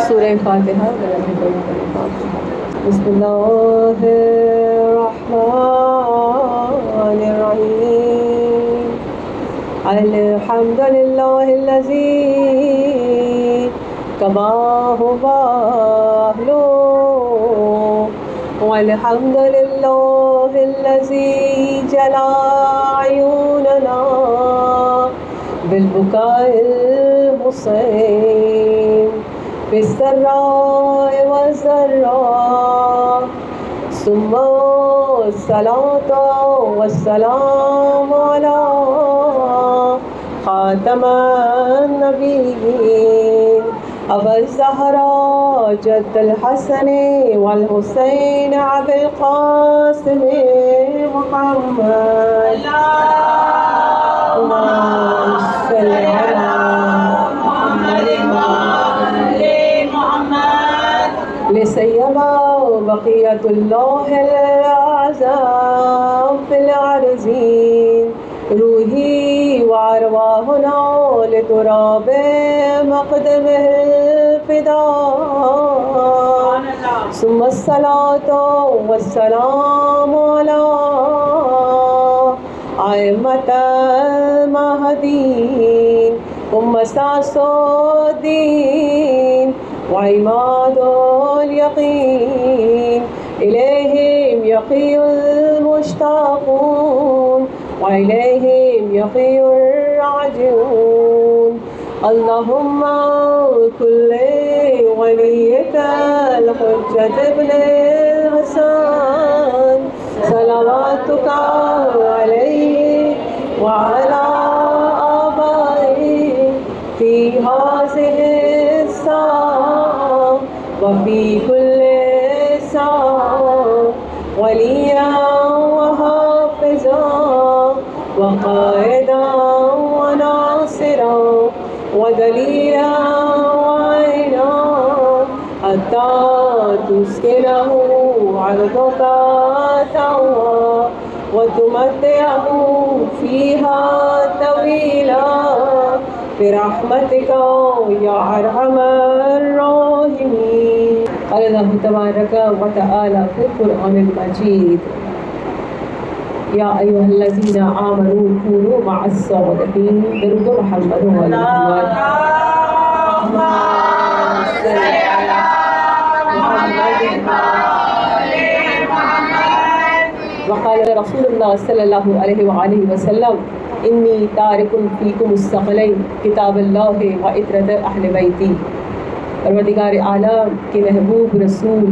سورہ فاتحہ بسم اللہ الرحمن الرحیم الحمد للہ الذی کما هو اہلہ والحمد للہ الذی جلا عیوننا بالبکاء المصیم بالسراء والضراء ثم الصلاة والسلام على خاتم النبیین ابا الزہراء جد الحسن والحسین ابی القاسم محمد اللہم صل علی لسیما بقیت اللہ العظام فی الارضین روحی وارواحنا لتراب مقدمہ الفداء ثم الصلاة والسلام علی ائمۃ المہدیین ومساس الدین وعماد اليقین الیہم یقی المشتاقون وإلیہم یقی الراجعون اللہم کل ولیک الحجۃ ابن الحسن صلواتک علیہ وعلی آبائہ فی ہذہ الساعة وفی کل ساعة ولیا وحافظا وقائدا وناصرا ودلیلا وعینا حتی تسکنہ عرضک طوعا وتمتعہ فیہا طویلا برحمتک یا ارحم الراحمین۔ قال اللہ تبارک و تعالی فی القرآن المجید یا ایھا الذین آمنوا کونوا مع الصادقین۔ درود محمد و آل محمد۔ وقال رسول اللہ صلی اللہ علیہ وآلہ وسلم انی تارک فیکم الثقلین کتاب اللہ و عطرۃ اہل بیتی۔ پروردگار عالم کے محبوب رسول،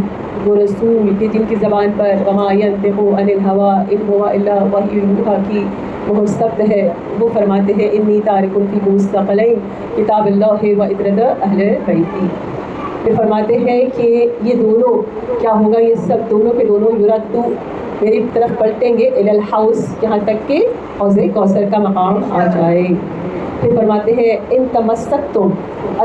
وہ رسول کہ جن کی زبان پر وما ینطق عن الہویٰ ان هو الا وحی یوحیٰ کی مستفد ہے، وہ فرماتے ہیں انی تارک فیکم الثقلین کتاب اللہ و عطرۃ اہل بیتی۔ یہ فرماتے ہیں کہ یہ دونوں کیا ہوگا، یہ سب دونوں کے دونوں یردو میری طرف پلٹیں گے الی الحوض، یہاں تک کہ حوض کوثر کا مقام آ جائے۔ پھر فرماتے ہیں ان تمسکتم،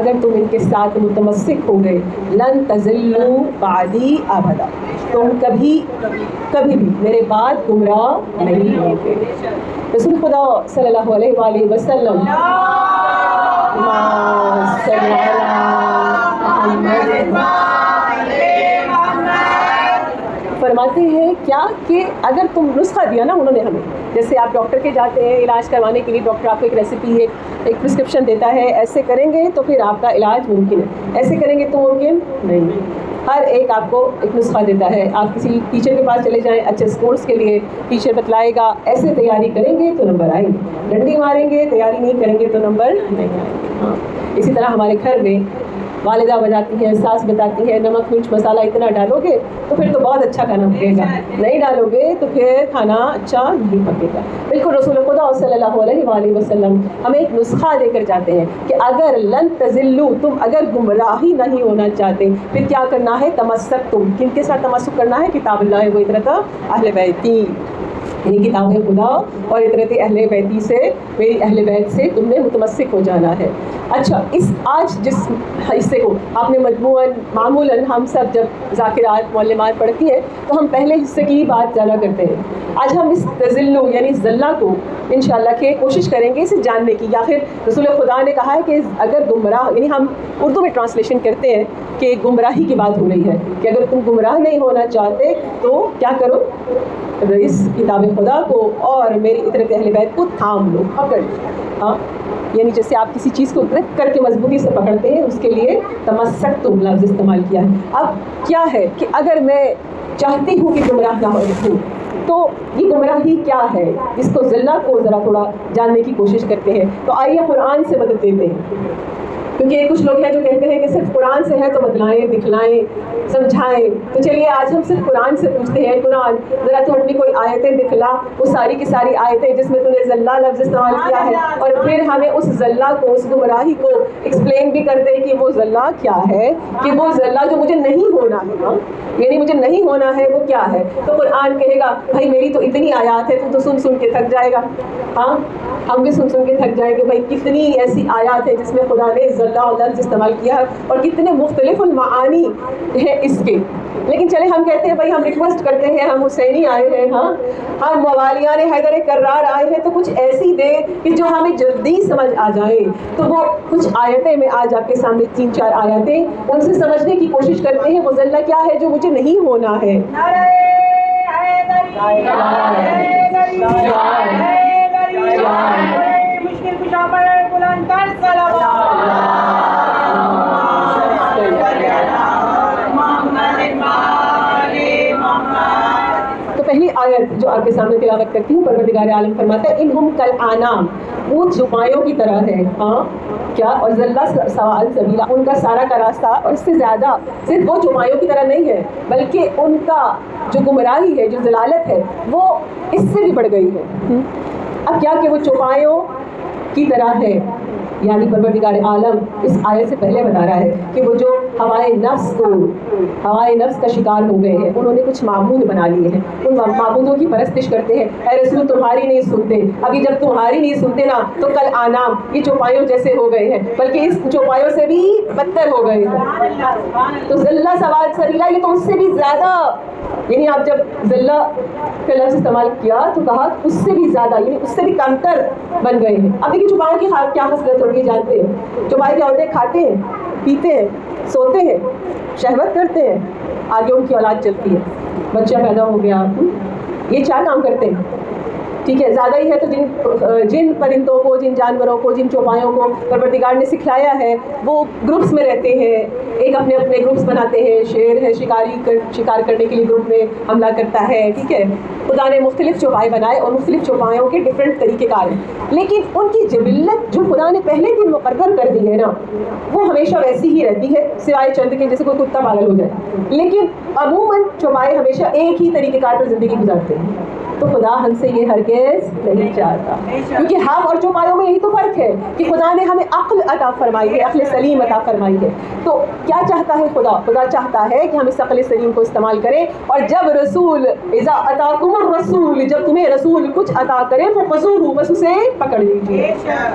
اگر تم ان کے ساتھ متمسک ہو گئے، لن تضلوا بعدی ابدا، تم کبھی بھی میرے بعد گمراہ نہیں ہوگے۔ رسول خدا صلی اللہ علیہ وآلہ وسلم فرماتے ہیں کیا کہ اگر تم نسخہ دیا نا انہوں نے ہمیں، جیسے آپ ڈاکٹر کے جاتے ہیں علاج کروانے کے لیے، ڈاکٹر آپ کو ایک ریسیپی ایک پرسکرپشن دیتا ہے، ایسے کریں گے تو پھر آپ کا علاج ممکن ہے، ایسے کریں گے تو ممکن نہیں۔ ہر ایک آپ کو ایک نسخہ دیتا ہے، آپ کسی ٹیچر کے پاس چلے جائیں اچھے اسپورٹس کے لیے، ٹیچر بتلائے گا ایسے تیاری کریں گے تو نمبر آئیں گے، ڈنڈی ماریں گے تیاری نہیں کریں گے تو نمبر نہیں آئیں گے۔ ہاں اسی طرح ہمارے گھر میں والدہ بتاتی ہیں، ساس بتاتی ہے نمک مرچ مسالہ اتنا ڈالو گے تو پھر تو بہت اچھا کھانا پکے گا، نہیں ڈالو گے تو پھر کھانا اچھا نہیں پکے گا۔ بالکل رسول خدا صلی اللہ علیہ وآلہ وسلم ہمیں ایک نسخہ دے کر جاتے ہیں کہ اگر لن تضلوا، تم اگر گمراہی نہیں ہونا چاہتے پھر کیا کرنا ہے، تمسک، تم کن کے ساتھ تمسک کرنا ہے، کتاب اللہ و عطرۃ اہل بیتی۔ یعنی کتاب خدا اور اطرت اہل بیتی سے، میری اہل بیت سے تم نے متمسک ہو جانا ہے۔ اچھا، اس آج جس حصے کو آپ نے معمولاً ہم سب جب ذاکرات معلمات پڑھتی ہیں تو ہم پہلے حصے کی ہی بات زیادہ کرتے ہیں۔ آج ہم اس تزلو یعنی زلہ کو انشاءاللہ کہ کوشش کریں گے اسے جاننے کی، یا پھر رسول خدا نے کہا ہے کہ اگر گمراہ، یعنی ہم اردو میں ٹرانسلیشن کرتے ہیں کہ گمراہی کی بات ہو رہی ہے کہ اگر تم گمراہ نہیں ہونا چاہتے تو کیا کرو، اس کتاب خدا کو اور میری اطرت اہل بیت کو تھام لو، پکڑ۔ ہاں، یعنی جیسے آپ کسی چیز کو گرپ کر کے مضبوطی سے پکڑتے ہیں، اس کے لیے تمسکتم لفظ استعمال کیا ہے۔ اب کیا ہے کہ اگر میں چاہتی ہوں کہ گمراہ نہ ہوں تو یہ گمراہی کیا ہے، اس کو ذلہ کو ذرا تھوڑا جاننے کی کوشش کرتے ہیں۔ تو آئیے قرآن سے مدد دیتے ہیں، کیونکہ کچھ لوگ ہیں جو کہتے ہیں کہ صرف قرآن سے ہے تو بتلائیں، دکھلائیں، سمجھائیں۔ تو چلیے آج ہم صرف قرآن سے پوچھتے ہیں، قرآن ذرا تو اپنی کوئی آیتیں دکھلا، وہ ساری کی ساری آیتیں جس میں تو نے ذلہ لفظ استعمال کیا ہے، اور پھر ہمیں اس ذلہ کو، اس گمراہی کو ایکسپلین بھی کر دے کہ وہ ذلہ کیا ہے، کہ وہ ذلہ جو مجھے نہیں ہونا ہے، یعنی مجھے نہیں ہونا ہے وہ کیا ہے۔ تو قرآن کہے گا بھائی میری تو اتنی آیات ہے، تو سن سن کے تھک جائے گا۔ ہاں، ہم بھی سن سن کے تھک جائیں گے بھائی کتنی ایسی آیات ہیں جس میں خدا نے ذلہ اور لفظ استعمال کیا ہے، اور کتنے مختلف المعانی ہیں اس کے۔ لیکن چلے ہم کہتے ہیں بھائی ہم ریکویسٹ کرتے ہیں، ہم حسینی آئے ہیں، ہاں ہم موالیان حیدر کرار آئے ہیں، تو کچھ ایسی دے کہ جو ہمیں جلدی سمجھ آ جائے۔ تو وہ کچھ آیتیں میں آج آپ کے سامنے 3-4 آیتیں ان سے سمجھنے کی کوشش کرتے ہیں وہ ذلہ کیا ہے جو مجھے نہیں ہونا ہے۔ تو پہلی آیت جو آپ کے سامنے تلاوت کرتی ہوں، پروردگار عالم فرماتا ہے انہم کالانام، اونٹ چوپایوں کی طرح ہے۔ ہاں کیا، اور ذلہ سوال سبیلا، ان کا سارا کا راستہ، اور اس سے زیادہ صرف وہ چوپایوں کی طرح نہیں ہے بلکہ ان کا جو گمراہی ہے، جو ضلالت ہے، وہ اس سے بھی بڑھ گئی ہے۔ اب کیا کہ وہ چوپایوں کی طرح ہے، یعنی پروردگار عالم اس آیت سے پہلے بتا رہا ہے کہ وہ جو ہوائے نفس کا شکار ہو گئے ہیں، انہوں نے کچھ معبود بنا لیے ہیں، ان معبودوں کی پرستش کرتے ہیں۔ اے رسول تمہاری نہیں سنتے، ابھی جب تمہاری نہیں سنتے نا تو کل آنام، یہ چوپایوں جیسے ہو گئے ہیں، بلکہ اس چوپایوں سے بھی بدتر ہو گئے ہیں۔ تو ذلہ سوال سبیلا، یہ تو اس سے بھی زیادہ، یعنی آپ جب ذلہ کا لفظ استعمال کیا تو کہا اس سے بھی زیادہ، یعنی اس سے بھی کمتر بن گئے ہیں۔ اب دیکھیے چوپایوں کی کیا خصلت ہوتی ہے جانتے ہیں؟ چوپائے کیا ہوتے ہیں؟ کھاتے ہیں، پیتے ہیں، سوتے ہیں، شہوت کرتے ہیں، آگے ان کی اولاد چلتی ہے، بچہ پیدا ہو گیا، یہ 4 کام کرتے ہیں۔ ٹھیک ہے، زیادہ ہی ہے تو جن پرندوں کو، جن جانوروں کو، جن چوپایوں کو پروردگار نے سکھلایا ہے وہ گروپس میں رہتے ہیں، ایک اپنے اپنے گروپس بناتے ہیں۔ شیر ہے، شکار کرنے کے لیے گروپ میں حملہ کرتا ہے، ٹھیک ہے۔ خدا نے مختلف چوپائے بنائے اور مختلف چوپایوں کے ڈفرینٹ طریقے کار ہیں، لیکن ان کی جبلت جو خدا نے پہلے دن مقرر کر دی ہے نا، وہ ہمیشہ ویسی ہی رہتی ہے، سوائے چند کے جیسے کوئی کتا پاگل ہو جائے، لیکن عموماً چوپائے ہمیشہ ایک ہی طریقے کار پر زندگی گزارتے ہیں۔ تو خدا ہم سے یہ ہرگز نہیں چاہتا، کیونکہ ہم اور چوپایوں میں یہی تو فرق ہے کہ خدا نے ہمیں عقل عطا فرمائی ہے، عقل سلیم عطا فرمائی ہے۔ تو کیا چاہتا ہے خدا چاہتا ہے کہ ہم اس عقل سلیم کو استعمال کریں، اور جب رسول اذا اتاکم الرسول، جب تمہیں رسول کچھ عطا کرے فخذوہ، بس اسے پکڑ لیجیے۔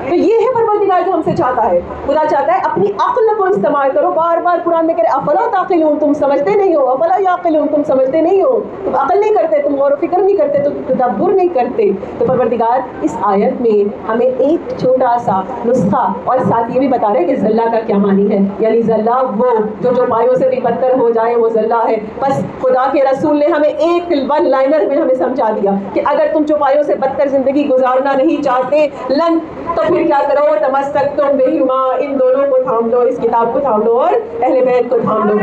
تو یہ ہے پروردگار جو ہم سے چاہتا ہے۔ خدا چاہتا ہے اپنی عقل کو استعمال کرو، بار بار قرآن میں کہہ رہے افلا تعقلون، تم سمجھتے نہیں ہو، افلا یعقلون، تم سمجھتے نہیں ہو، تم عقل نہیں کرتے، تم غور و فکر نہیں کرتے، تو تدبر نہیں کرتے۔ تو پروردگار اس آیت میں ہمیں ایک چھوٹا سا نسخہ اور ساتھ یہ بھی بتا رہے کہ ذلہ کا کیا معنی ہے، یعنی ذلہ وہ جو چوپایوں سے بھی بدتر ہو جائے وہ ذلہ ہے۔ بس خدا کے رسول نے ہمیں ایک ون لائنر میں ہمیں سمجھا دیا کہ اگر تم چوپایوں سے بدتر زندگی گزارنا نہیں چاہتے تو پھر کیا کرو، تمسکتم بہما، ان دونوں کو تھام لو، اس کتاب کو تھام لو اور اہل بیت کو تھام لو۔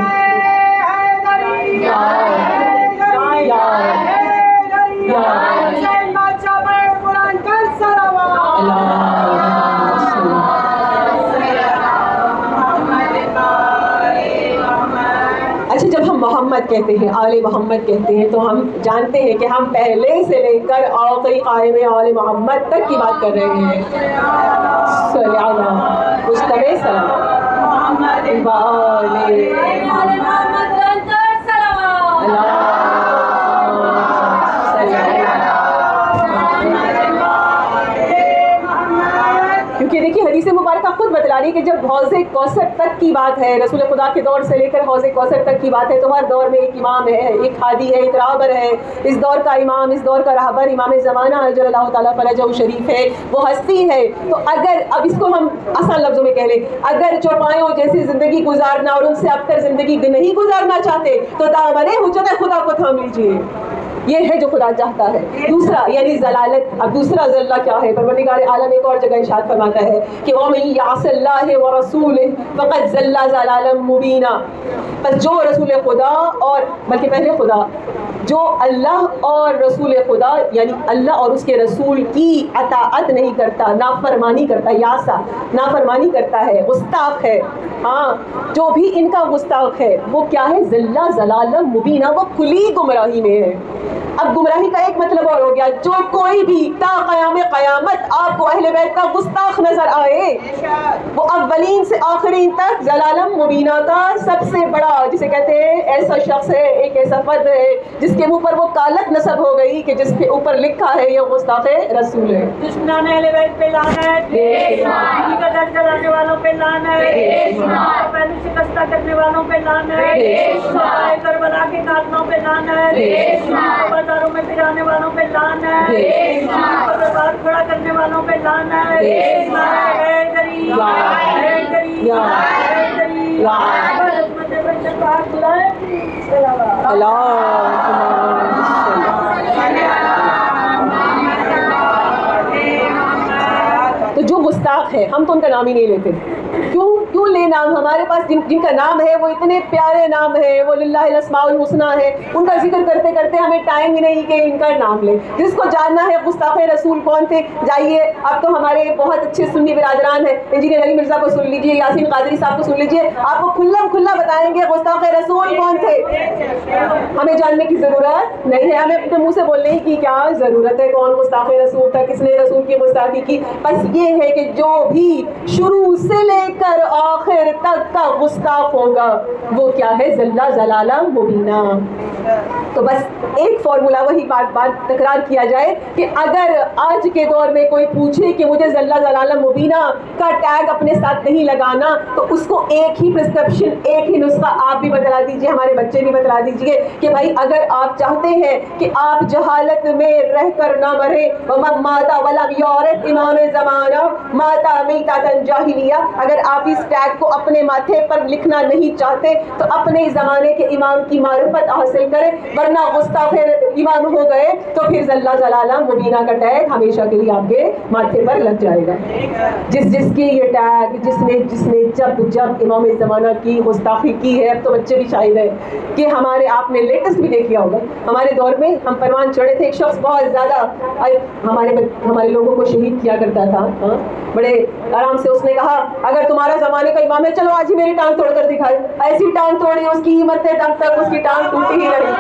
اچھا، جب ہم محمد کہتے ہیں، آل محمد کہتے ہیں، تو ہم جانتے ہیں کہ ہم پہلے سے لے کر آخری قائم آل محمد تک کی بات کر رہے ہیں۔ صلی اللہ مجتبی سلام فرمائی کہ جب حوض کوثر تک کی بات ہے، رسول خدا کے دور سے لے کر حوض کوثر تک کی بات ہے، تو ہر دور میں ایک امام ہے، ایک ہادی ہے، ایک راہبر ہے. اس دور کا امام، اس دور کا راہبر امام زمانہ اجل اللہ تعالیٰ فرجہ شریف ہے، وہ ہستی ہے. تو اگر اب اس کو ہم آسان لفظوں میں کہہ لیں، اگر چوپایوں جیسی زندگی گزارنا اور ان سے اب تر زندگی نہیں گزارنا چاہتے تو دامن حجت خدا کو تھام لیجیے. یہ ہے جو خدا چاہتا ہے. دوسرا یعنی ضلالت. اب دوسرا ضلع کیا ہے؟ پروردگار عالم ایک اور جگہ ارشاد فرماتا ہے کہ وَمَن يَعْصِ اللَّهَ وَرَسُولَهُ فَقَدْ ضَلَّ ضَلَالًا مُبِينًا. پس جو رسول خدا اور بلکہ پہلے خدا، جو اللہ اور رسول خدا یعنی اللہ اور اس کے رسول کی اطاعت نہیں کرتا، نافرمانی کرتا، یاسا نافرمانی کرتا ہے، گستاخ ہے. ہاں، جو بھی ان کا گستاخ ہے وہ کیا ہے؟ ضلع ضلالا مبینہ، وہ کھلی گمراہی میں ہے. اب گمراہی کا ایک مطلب اور ہو گیا، جو کوئی بھی تا قیام قیامت آپ کو اہل بیت کا گستاخ نظر آئے، وہ اولین سے آخرین تک ضلالا مبینہ کا سب سے بڑا، جسے کہتے ہیں ایسا شخص ہے، ایک ایسا فرد ہے جس کے منہ پر وہ کالت نصب ہو گئی کہ جس کے اوپر لکھا ہے یہ گستاخ رسول ہے. دشمنان اہل بیت پہ لعنت، انہی کا در چلانے والوں پہ لعنت، پہلو شکستہ کرنے والوں پہ لعنت، کربلا کے قاتلوں پہ لعنت، بازاروں میں پھرانے والوں پہ لعنت، برباد کھڑا کرنے والوں پہ لعنت. حیدری حیدری حیدری عظمت بشر پاک تو جو گستاخ ہے ہم تو ان کا نام ہی نہیں لیتے. کیوں لے نام؟ ہمارے پاس جن کا نام ہے وہ اتنے پیارے نام ہے، وہ للہ الاسماء الحسنی ہے، ان کا ذکر کرتے کرتے ہمیں ٹائم ہی نہیں کہ ان کا نام لیں. جس کو جاننا ہے گستاخ رسول کون تھے، جائیے. اب تو ہمارے بہت اچھے سنی برادران ہیں، انجینئر علی مرزا کو سن لیجیے، یاسین قادری صاحب کو سن لیجیے، آپ کو کھلا بتائیں گے گستاخ رسول کون تھے. ہمیں جاننے کی ضرورت نہیں ہے، ہمیں اپنے منہ سے بولنے کی کیا ضرورت ہے کون گستاخ رسول تھا، کس نے رسول کی گستاخی کی. بس یہ ہے کہ جو بھی شروع سے لے کر آخر تک کا گستاخ ہوگا وہ کیا ہے؟ ضلع ضلالا مبینہ. تو بس ایک فارمولا وہی بات تکرار کیا جائے کہ اگر آج کے دور میں کوئی پوچھے کہ مجھے ضلع ضلالا مبینہ کا ٹیگ اپنے ساتھ نہیں لگانا، تو اس کو ایک ہی پرسکرپشن، ایک ہی نسخہ آپ بھی بتلا دیجئے، ہمارے بچے بھی بتلا دیجئے کہ بھائی اگر آپ چاہتے ہیں کہ آپ جہالت میں رہ کر نہ مرے، وَمَن مَاتَ وَلَمْ يُعْرِفْ امام زمانہ مَاتَ مِیتَةً جاہلیہ، اگر آپ اس ٹیگ کو اپنے ماتھے پر لکھنا نہیں چاہتے تو اپنے زمانے کے امام کی معرفت حاصل کریں، ورنہ گستاخ امام ہو گئے تو پھر ضلع ضلالا مبینہ کا ٹیگ ہمیشہ کے لیے آپ کے ماتھے پر لگ جائے گا. جس کی یہ ٹیگ، جس نے جب امام زمانہ کی گستاخی کی ہے، اب تو بچے بھی شاہد ہیں کہ ہمارے، آپ نے لیٹسٹ بھی دیکھا ہوگا، ہمارے دور میں ہم پروان چڑھے تھے، ایک شخص بہت زیادہ ہمارے لوگوں کو شہید کیا کرتا تھا. بڑے آرام سے اس نے کہا اگر تمہارا زمانے کا امام ہے چلو آج ہی میری ٹانگ توڑ کر دکھائے. ایسی ٹانگ توڑی اس کی ہمت ہے تب تک اس کی ٹانگ ٹوٹی ہی رہی.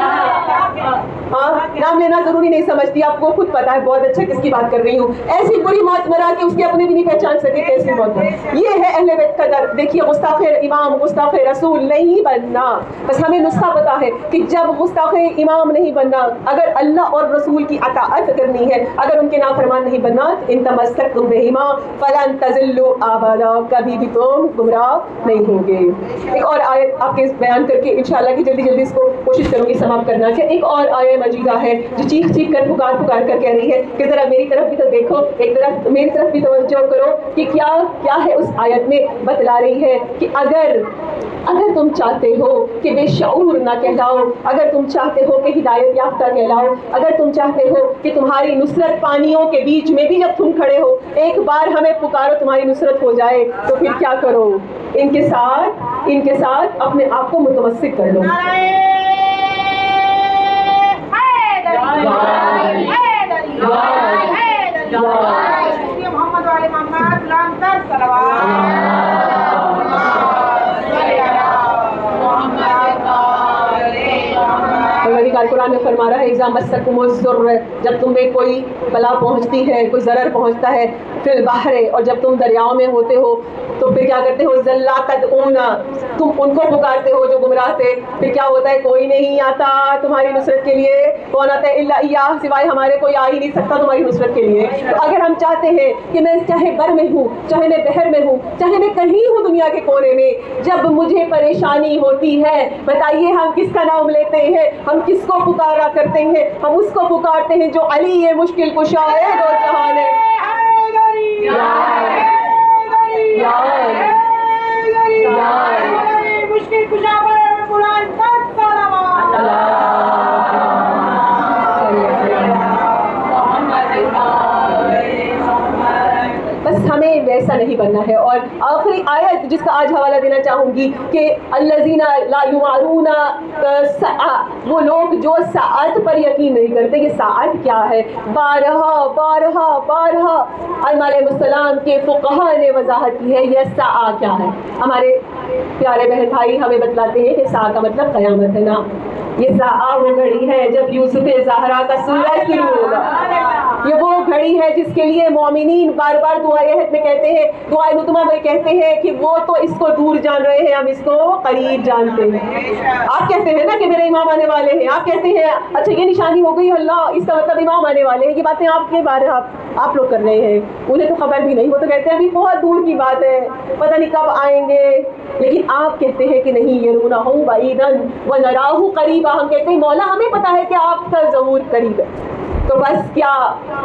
ہاں، نام لینا ضروری نہیں سمجھتی، آپ کو خود پتا ہے بہت اچھا کس کی بات کر رہی ہوں. ایسی بری موت مرا کہ اس کے اپنے بھی نہیں پہچان سکے کیسی موت ہے. یہ ہے اہل بیت کا در. دیکھیے گستاخ امام، گستاخ رسول نہیں بننا. بس ہمیں نسخہ پتا ہے کہ جب گستاخ امام نہیں بننا، اگر اللہ اور رسول کی اطاعت کرنی ہے، اگر ان کے نافرمان نہیں بننا، ان تمسکتم بہما فلن تضلوا ابدا، کبھی بھی تم گمراہ نہیں ہوگے. ایک اور آیت آپ کے بیان کر کے انشاءاللہ کہ جلدی اس کو کوشش کروں گی سماپت کرنا. کہ ایک اور آیت مجیدہ ہے جو چیخ کر پکار کر کہہ رہی ہے کہ ذرا میری طرف بھی تو دیکھو، ایک طرف میری طرف بھی توجہ کرو کہ کیا ہے اس آیت میں. بتلا رہی ہے کہ اگر تم چاہتے ہو کہ بے شعور نہ کہلاؤ، اگر تم چاہتے ہو کہ ہدایت یافتہ کہلاؤ، اگر تم چاہتے ہو کہ تمہاری نصرت پانیوں کے بیچ میں بھی جب تم کھڑے ہو ایک بار ہمیں پکارو تمہاری نصرت ہو جائے، تو پھر کیا کرو؟ ان کے ساتھ اپنے آپ کو متمسک کر لو. محمد والے محمد لعنت قرآن میں فرما رہا ہے اذا مسکم الضر، جب تمہیں کوئی بلا پہنچتی ہے، کوئی ضرر پہنچتا ہے، فی البحر، اور جب تم دریاؤں میں ہوتے ہو تو پھر کیا کرتے ہو؟ ضلع تدعون، تم ان کو پکارتے ہو جو گمراہ تھے. پھر کیا ہوتا ہے؟ کوئی نہیں آتا تمہاری نصرت کے لیے. کون آتا ہے؟ الا ایاہ، سوائے ہمارے کوئی آ ہی نہیں سکتا تمہاری نصرت کے لیے. تو اگر ہم چاہتے ہیں کہ میں چاہے بر میں ہوں، چاہے میں بحر میں ہوں، چاہے میں کہیں ہوں دنیا کے کونے میں، جب مجھے پریشانی ہوتی ہے بتائیے ہم کس کا نام لیتے ہیں؟ ہم کس کو پکارا کرتے ہیں؟ ہم اس کو پکارتے ہیں جو علی ہے، مشکل کشا ہے، دو جہان ہے. مشکل کشا بس ہمیں ویسا نہیں بننا ہے. اور آخری آیت جس کا آج حوالہ دینا چاہوں گی کہ الذین لا یمارون وہ لوگ جو ساعت پر یقین نہیں کرتے. یہ ساعت کیا ہے؟ بارہا بارہا بارہا ائمہ علیہ السلام کے فقہاء نے وضاحت کی ہے یہ ساعت کیا ہے. ہمارے پیارے بہن بھائی ہمیں بتلاتے ہیں کہ ساعت کا مطلب قیامت ہے نا. یہ ساعت وہ گھڑی ہے جب یوسف زہرا کا سورج شروع ہوگا. یہ وہ گھڑی ہے جس کے لیے مومنین بار بار دعائے عہد میں کہتے ہیں، دعائے نتمہ میں کہتے ہیں کہ وہ تو اس کو دور جان رہے ہیں، ہم اس کو قریب جانتے ہیں. آپ کہتے ہیں نا کہ میرے امام آنے والے ہیں، آپ کہتے ہیں اچھا یہ نشانی ہو گئی اللہ اس کا مطلب امام آنے والے ہیں. یہ باتیں آپ کے بارے آپ لوگ کر رہے ہیں، انہیں تو خبر بھی نہیں. وہ تو کہتے ہیں ابھی بہت دور کی بات ہے، پتہ نہیں کب آئیں گے. لیکن آپ کہتے ہیں کہ نہیں یرونہ بعیدا ونراہ قریبا. ہم کہتے ہیں مولا ہمیں پتہ ہے کہ آپ کا ظہور قریب ہے. تو بس کیا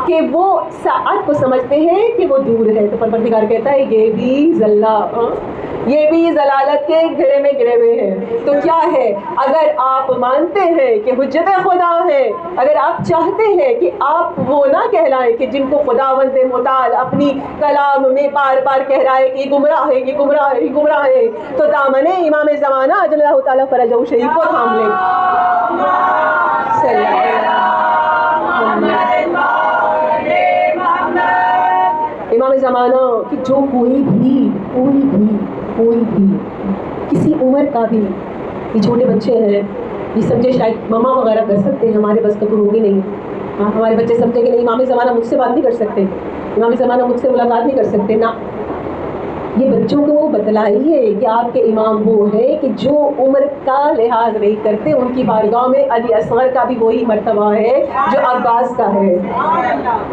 کہ وہ ساعت کو سمجھتے ہیں کہ وہ دور ہے. تو پروردگار کہتا ہے یہ بھی یہ بھی ضلالت کے گھرے میں گرے ہوئے ہیں. تو کیا ہے؟ اگر آپ مانتے ہیں کہ حجت خدا ہے، اگر آپ چاہتے ہیں کہ آپ وہ نہ کہلائیں کہ جن کو خداوند متعال اپنی کلام میں بار بار کہہ رہا ہے کہ یہ گمراہ ہے، یہ گمراہ ہے، یہ گمراہ ہے، تو دامن امام زمانہ اجل اللہ تعالیٰ فرجہ شریف کو تھام لیں. امام زمانہ کہ جو کوئی بھی کسی عمر کا بھی، یہ چھوٹے بچے ہیں، یہ سمجھے شاید ماما وغیرہ کر سکتے ہیں، ہمارے بس کا تو ہوگی نہیں. ہمارے بچے سمجھے کہ نہیں امام زمانہ مجھ سے بات نہیں کر سکتے، امام زمانہ مجھ سے ملاقات نہیں کر سکتے. نہ، یہ بچوں کو بتلائیے کہ آپ کے امام وہ ہے کہ جو عمر کا لحاظ نہیں کرتے. ان کی بارگاہ میں علی اصغر کا بھی وہی مرتبہ ہے جو عباس کا ہے.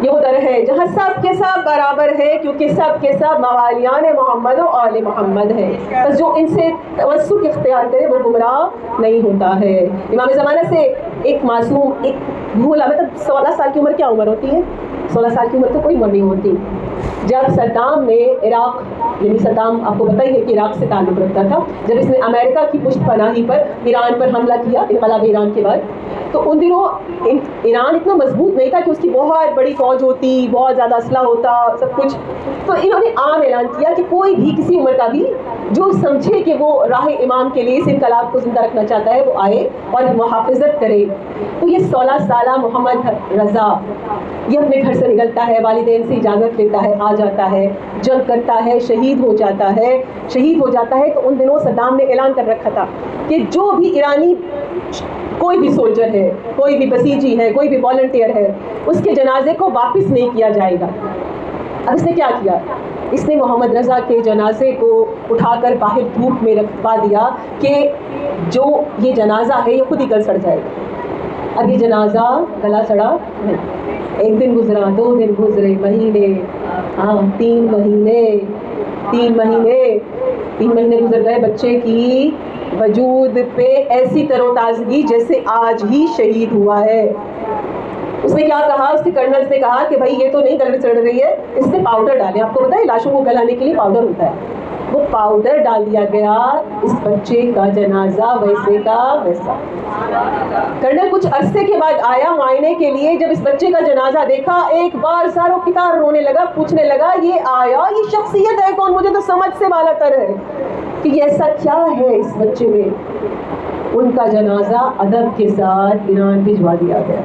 یہ وہ در ہے جہاں سب کے سب برابر ہے، کیونکہ سب کے سب موالیان محمد و آل محمد ہے. بس جو ان سے توسط اختیار کرے وہ گمراہ نہیں ہوتا ہے. امام زمانہ سے ایک معصوم، ایک بھولا، مطلب 16 سال کی عمر کیا عمر ہوتی ہے؟ 16 سال کی عمر تو کوئی عمر نہیں ہوتی. جب صدام نے عراق، یعنی صدام آپ کو پتہ ہی ہے کہ عراق سے تعلق رکھتا تھا، جب اس نے امریکہ کی پشت پناہی پر ایران پر حملہ کیا انقلاب ایران کے بعد، تو ان دنوں ایران اتنا مضبوط نہیں تھا کہ اس کی بہت بڑی فوج ہوتی، بہت زیادہ اسلحہ ہوتا، سب کچھ. تو انہوں نے عام اعلان کیا کہ کوئی بھی کسی عمر کا بھی جو سمجھے کہ وہ راہ امام کے لیے اس انقلاب کو زندہ رکھنا چاہتا ہے وہ آئے اور محافظت کرے. تو یہ 16 سالہ محمد رضا یہ اپنے گھر سے نکلتا ہے، والدین سے اجازت لیتا ہے، آ جاتا ہے، جنگ کرتا ہے، شہید ہو جاتا ہے. تو ان دنوں صدام نے اعلان کر رکھا تھا کہ جو بھی ایرانی کوئی بھی سولجر ہے، کوئی بھی بسیجی ہے، کوئی بھی والنٹیئر ہے، اس کے جنازے کو واپس نہیں کیا جائے گا. اب اس نے کیا کیا؟ اس نے محمد رضا کے جنازے کو اٹھا کر باہر دھوپ میں رکھوا دیا کہ جو یہ جنازہ ہے یہ خود ہی گل سڑ جائے گا. اب یہ جنازہ گلا سڑا نہیں. ایک دن گزرا، 2 دن گزرے، مہینے، 3 مہینے گزر گئے. بچے کی وجود پہ ایسی تر و تازگی جیسے آج ہی شہید ہوا ہے. اس نے کیا کہا؟ اس کے کرنل نے کہا کہ بھائی یہ تو نہیں گل چڑھ رہی ہے، اس نے پاؤڈر ڈالے. آپ کو پتا ہے لاشوں کو گلانے کے لیے پاؤڈر ہوتا ہے. وہ پاؤڈر ڈال دیا گیا، اس بچے کا جنازہ ویسے کا ویسا. کرنل کچھ عرصے کے بعد آیا معائنے کے لیے. جب اس بچے کا جنازہ دیکھا ایک بار زاروں کی طرح رونے لگا، پوچھنے لگا یہ آیا، یہ شخصیت ہے کون؟ مجھے تو سمجھ سے بالا تر ہے کہ یہ ایسا کیا ہے اس بچے میں. ان کا جنازہ ادب کے ساتھ ایران بھجوا دیا گیا.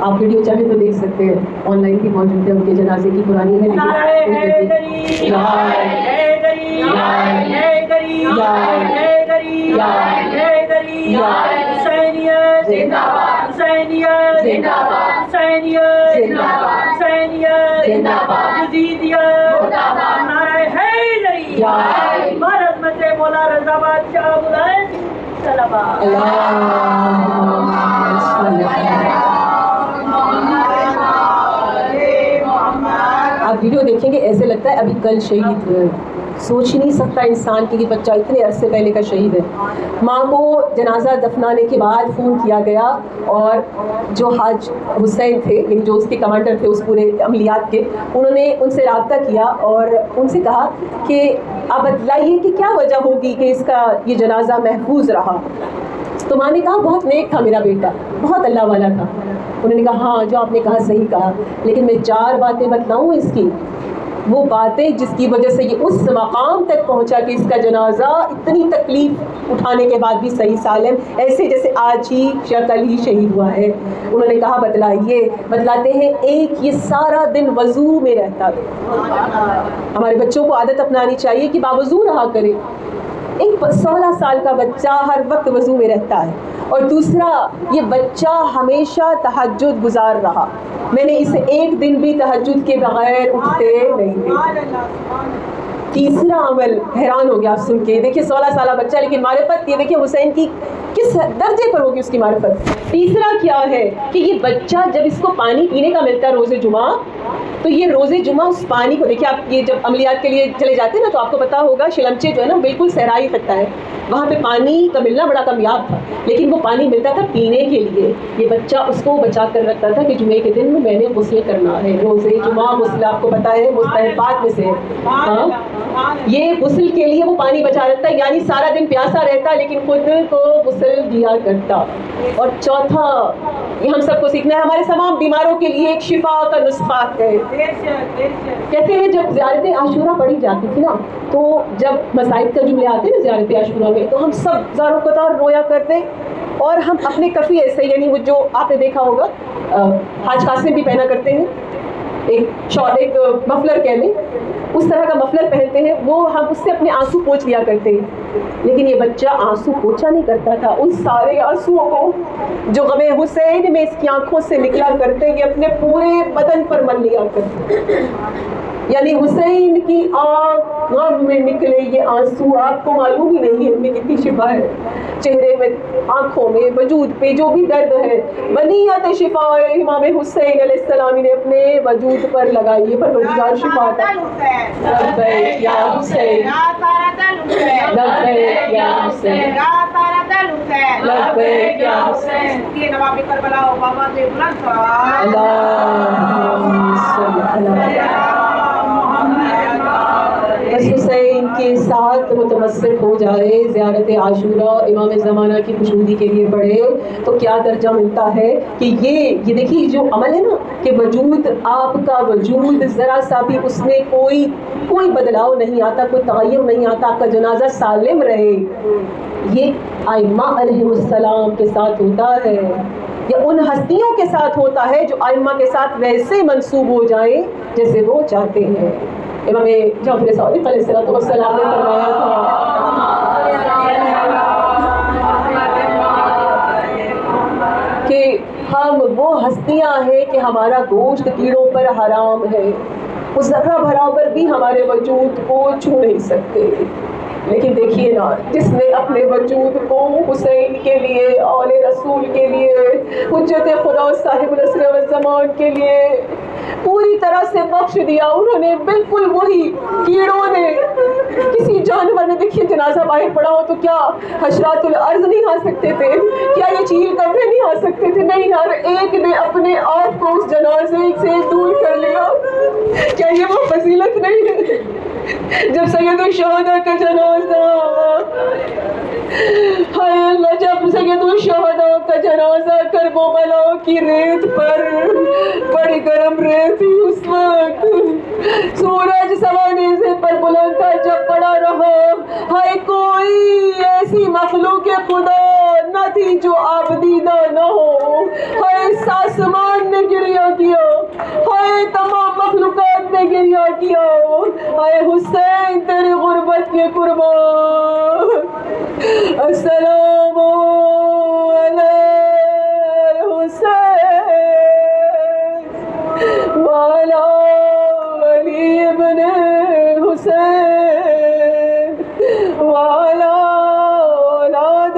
آپ ویڈیو چاہیں تو دیکھ سکتے ہیں، آن لائن بھی موجود ہے. ان کے جنازے کی پرانی ہے. مولا رضا آپ ویڈیو دیکھیں گے ایسے لگتا ہے ابھی کل شہید ہوئے. سوچ ہی نہیں سکتا انسان کہ یہ بچہ اتنے عرصے پہلے کا شہید ہے. ماں کو جنازہ دفنانے کے بعد فون کیا گیا اور جو حاج حسین تھے یعنی جو اس کے کمانڈر تھے اس پورے عملیات کے, انہوں نے ان سے رابطہ کیا اور ان سے کہا کہ آپ بتلائیے کہ کیا وجہ ہوگی کہ اس کا یہ جنازہ محفوظ رہا. تو ماں نے کہا بہت نیک تھا میرا بیٹا, بہت اللہ والا تھا. انہوں نے کہا ہاں جو آپ نے کہا صحیح کہا, لیکن میں 4 باتیں بتلاؤں اس کی, وہ باتیں جس کی وجہ سے یہ اس مقام تک پہنچا کہ اس کا جنازہ اتنی تکلیف اٹھانے کے بعد بھی صحیح سالم ایسے جیسے آج ہی کل ہی شہید ہوا ہے. انہوں نے کہا بتلائیے. بتلاتے ہیں ایک یہ سارا دن وضو میں رہتا تھا. ہمارے بچوں کو عادت اپنانی چاہیے کہ باوضو رہا کرے. ایک 16 سال کا بچہ ہر وقت وضو میں رہتا ہے. اور دوسرا یہ بچہ ہمیشہ تہجد گزار رہا. میں نے اسے ایک دن بھی تہجد کے بغیر اٹھتے نہیں دیکھا. تیسرا عمل حیران ہو گیا آپ سن کے. دیکھیے 16 سالہ بچہ لیکن معرفت, یہ دیکھیے حسین کی کس درجے پر ہوگی اس کی معرفت. تیسرا کیا ہے کہ یہ بچہ جب اس کو پانی پینے کا ملتا ہے روز جمعہ, تو یہ روز جمعہ اس پانی کو دیکھیے آپ, یہ جب عملیات کے لیے چلے جاتے ہیں نا تو آپ کو پتا ہوگا شلمچے جو ہے نا بالکل صحرائی خطہ ہے, وہاں پہ پانی کا ملنا بڑا کمیاب تھا, لیکن وہ پانی ملتا تھا پینے کے لیے. یہ بچہ اس کو بچا کر رکھتا تھا کہ جمعے کے دن میں نے غسل کرنا ہے. روز جمعہ غسل آپ کو پتا ہے مستحبات میں سے, ہاں یہ غسل کے لیے وہ پانی بچا رکھتا ہے, یعنی سارا دن پیاسا رہتا لیکن خود کو غسل دیا کرتا. اور چوتھا یہ ہم سب کو سیکھنا ہے, ہمارے تمام بیماروں کے لیے ایک شفا کا نسخہ ہے. کہتے ہیں جب زیارت عاشورہ پڑھی جاتی تھی نا, تو جب مصائب کا جملے آتے ہیں نا زیارت عاشورہ میں, تو ہم سب زاروں قطار رویا کرتے. اور ہم اپنے کفی ایسے یعنی وہ جو آپ نے دیکھا ہوگا حاج قاسم بھی پہنا کرتے ہیں, ایک مفلر کہہ لیں, اس طرح کا مفلر پہنتے ہیں, وہ ہم اس سے اپنے آنسو پوچھ لیا کرتے ہیں. لیکن یہ بچہ آنسو پوچھا نہیں کرتا تھا. ان سارے آنسوؤں کو جو غم حسین میں اس کی آنکھوں سے نکلا کرتے, یہ اپنے پورے بدن پر مل لیا کرتے. یعنی حسین کی آنکھ غم میں نکلے یہ آنسو, آپ کو معلوم ہی نہیں ہے ان میں کتنی شفا ہے. چہرے میں, آنکھوں میں, وجود پہ جو بھی درد ہے, بنیت شفا امام حسین علیہ السلام نے اپنے وجود پر لگائی ہے. پروردگار شفا عطا. لبیک یا حسین, لبیک یا حسین, لبیک یا حسین. اللہم صل علی بس حسین کے ساتھ متمسک ہو جائے, زیارت عاشورہ امام زمانہ کی خوشنودی کے لیے پڑھے تو کیا درجہ ملتا ہے کہ یہ دیکھیے جو عمل ہے نا کہ وجود, آپ کا وجود ذرا سا بھی اس میں کوئی بدلاؤ نہیں آتا, کوئی تغیر نہیں آتا, آپ کا جنازہ سالم رہے, یہ ائمہ علیہ السلام کے ساتھ ہوتا ہے, یا ان ہستیوں کے ساتھ ہوتا ہے جو ائمہ کے ساتھ ویسے منسوب ہو جائیں جیسے وہ چاہتے ہیں. امام جعفر صادق علیہ السلام نے فرمایا تھا کہ ہم وہ ہستیاں ہیں کہ ہمارا گوشت کیڑوں پر حرام ہے, وہ ذرہ برابر بھی ہمارے وجود کو چھو نہیں سکتے. لیکن دیکھیے نا, جس نے اپنے وجود کو حسین کے لیے, اول رسول کے لیے, حجت خدا صاحب العصر والزمان کے لیے پوری طرح سے بخش دیا, انہوں نے بالکل وہی کیڑوں نے, کسی جانور نے دیکھیے جنازہ باہر پڑا ہو تو کیا حشرات الارض نہیں آ سکتے تھے, کیا یہ چیل کبرے نہیں آ سکتے تھے, نہیں, ہر ایک نے اپنے آپ کو اس جنازے سے دور کر لیا. کیا یہ وہ فضیلت نہیں ہے جب سید الشہداء کا جنازہ, ہائے اللہ, جب سید الشہداء کا جنازہ کربلا کی ریت پر, بڑی گرم ریت تھی اس وقت, سورج سوانے سے پر بلند تھا جب پڑا رہا, ہائے کوئی ایسی مخلوق خدا نہ تھی جو آبدیدہ نہ ہو, ہائے آسمان نے گریہ کیا, ہائے تمام مخلوقات نے گریہ کیا, ہائے حسین تیری غربت کے قربان, السلام علی الحسین وعلی علی ابن حسین وعلی اولاد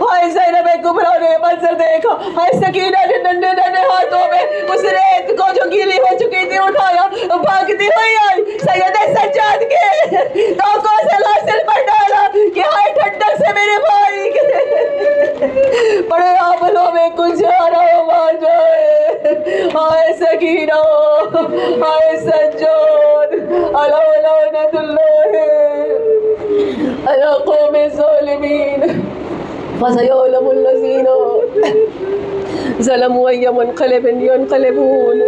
ہائے زینب کبریٰ نے منظر دیکھا. ہائے سکینہ نے ننھے ننھے ہاتھوں میں اس ریت کو جو گیلی ہو چکی تھی اٹھایا, بھاگتی ہوئی آئی سید سجاد کے ٹانکوں سے لاسل پر ڈالا کہ ہائے ٹھنڈک سے میرے بھائی کے بڑے عاملوں میں کچھ آرام آ جائے. ہائے سکینہ, ہائے سجاد, علی لعنت اللہ علی قوم الظالمین, فسيعلم الذين ظلموا أي منقلب ينقلبون.